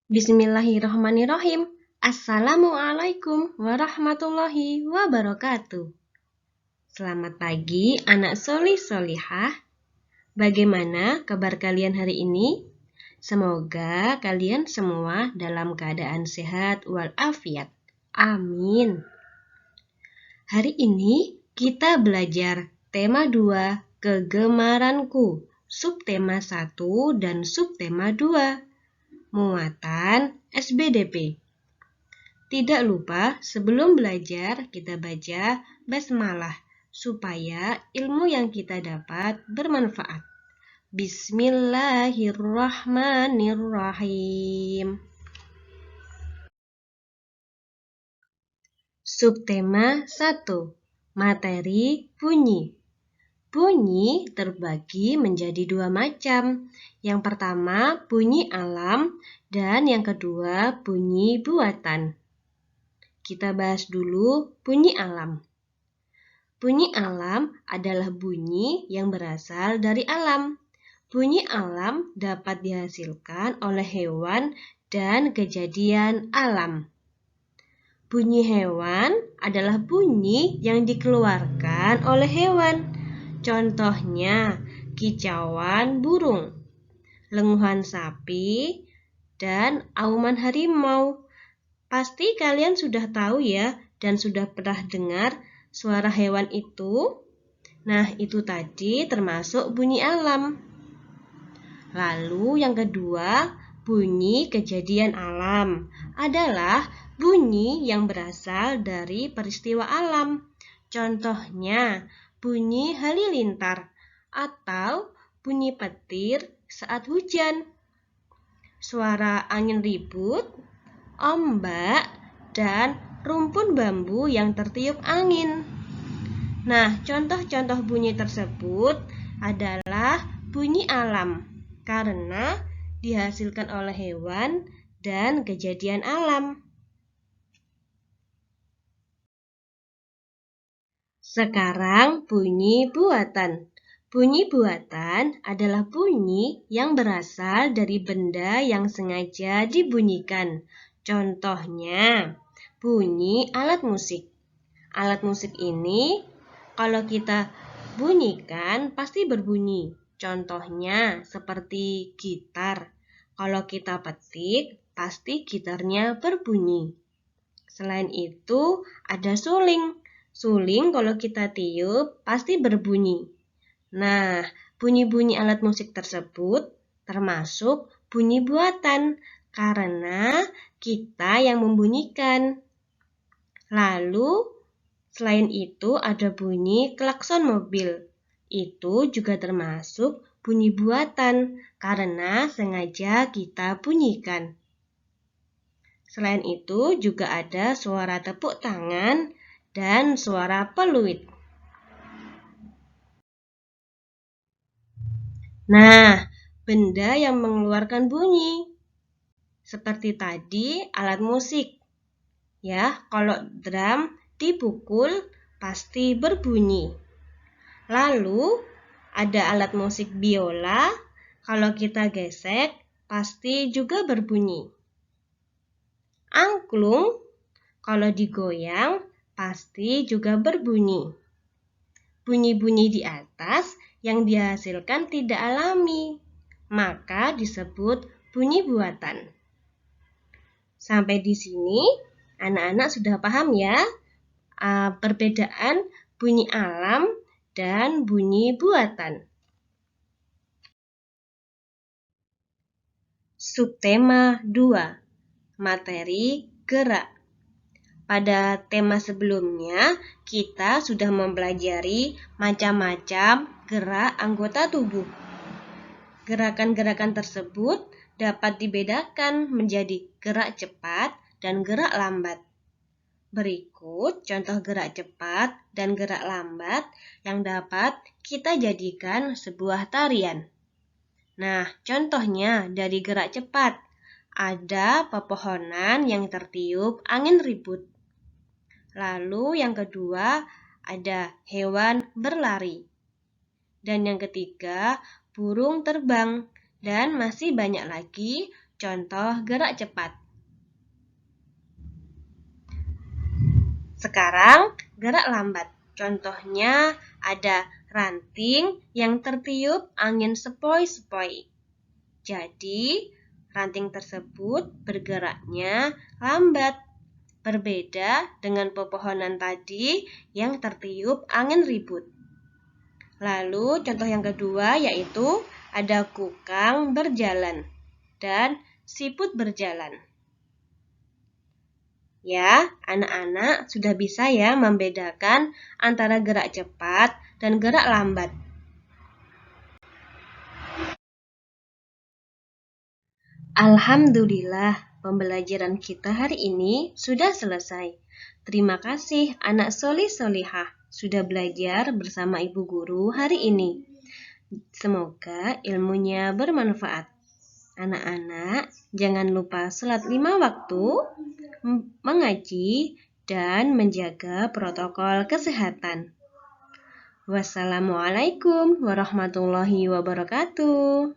Bismillahirrahmanirrahim. Assalamualaikum warahmatullahi wabarakatuh. Selamat pagi anak solih solihah. Bagaimana kabar kalian hari ini? Semoga kalian semua dalam keadaan sehat walafiat. Amin. Hari ini kita belajar tema 2, kegemaranku, subtema 1 dan subtema 2. Muatan SBDP. Tidak lupa sebelum belajar kita baca basmalah supaya ilmu yang kita dapat bermanfaat. Bismillahirrahmanirrahim. Subtema 1. Materi bunyi. Bunyi terbagi menjadi dua macam. Yang pertama bunyi alam dan yang kedua bunyi buatan. Kita bahas dulu bunyi alam. Bunyi alam adalah bunyi yang berasal dari alam. Bunyi alam dapat dihasilkan oleh hewan dan kejadian alam. Bunyi hewan adalah bunyi yang dikeluarkan oleh hewan. Contohnya, kicauan burung, lenguhan sapi, dan auman harimau. Pasti kalian sudah tahu ya, dan sudah pernah dengar suara hewan itu. Nah, itu tadi termasuk bunyi alam. Lalu yang kedua, bunyi kejadian alam adalah bunyi yang berasal dari peristiwa alam. Contohnya, bunyi halilintar atau bunyi petir saat hujan, suara angin ribut, ombak, dan rumpun bambu yang tertiup angin. Nah, contoh-contoh bunyi tersebut adalah bunyi alam karena dihasilkan oleh hewan dan kejadian alam. Sekarang bunyi buatan. Bunyi buatan adalah bunyi yang berasal dari benda yang sengaja dibunyikan. Contohnya, bunyi alat musik. Alat musik ini kalau kita bunyikan pasti berbunyi. Contohnya seperti gitar. Kalau kita petik, pasti gitarnya berbunyi. Selain itu, ada suling. Suling kalau kita tiup pasti berbunyi. Nah, bunyi-bunyi alat musik tersebut termasuk bunyi buatan karena kita yang membunyikan. Lalu, selain itu ada bunyi klakson mobil. Itu juga termasuk bunyi buatan karena sengaja kita bunyikan. Selain itu juga ada suara tepuk tangan dan suara peluit. Nah, benda yang mengeluarkan bunyi seperti tadi alat musik. Ya, kalau drum dipukul pasti berbunyi. Lalu ada alat musik biola, kalau kita gesek pasti juga berbunyi. Angklung kalau digoyang pasti juga berbunyi. Bunyi-bunyi di atas yang dihasilkan tidak alami, maka disebut bunyi buatan. Sampai di sini anak-anak sudah paham ya perbedaan bunyi alam dan bunyi buatan. Subtema 2, materi gerak. Pada tema sebelumnya, kita sudah mempelajari macam-macam gerak anggota tubuh. Gerakan-gerakan tersebut dapat dibedakan menjadi gerak cepat dan gerak lambat. Berikut contoh gerak cepat dan gerak lambat yang dapat kita jadikan sebuah tarian. Nah, contohnya dari gerak cepat, ada pepohonan yang tertiup angin ribut. Lalu yang kedua ada hewan berlari. Dan yang ketiga burung terbang. Dan masih banyak lagi contoh gerak cepat. Sekarang gerak lambat. Contohnya ada ranting yang tertiup angin sepoi-sepoi. Jadi, ranting tersebut bergeraknya lambat. Berbeda dengan pepohonan tadi yang tertiup angin ribut. Lalu contoh yang kedua yaitu ada kukang berjalan dan siput berjalan. Ya, anak-anak sudah bisa ya membedakan antara gerak cepat dan gerak lambat. Alhamdulillah, pembelajaran kita hari ini sudah selesai. Terima kasih anak solih-solihah sudah belajar bersama ibu guru hari ini. Semoga ilmunya bermanfaat. Anak-anak, jangan lupa sholat 5 waktu, mengaji, dan menjaga protokol kesehatan. Wassalamualaikum warahmatullahi wabarakatuh.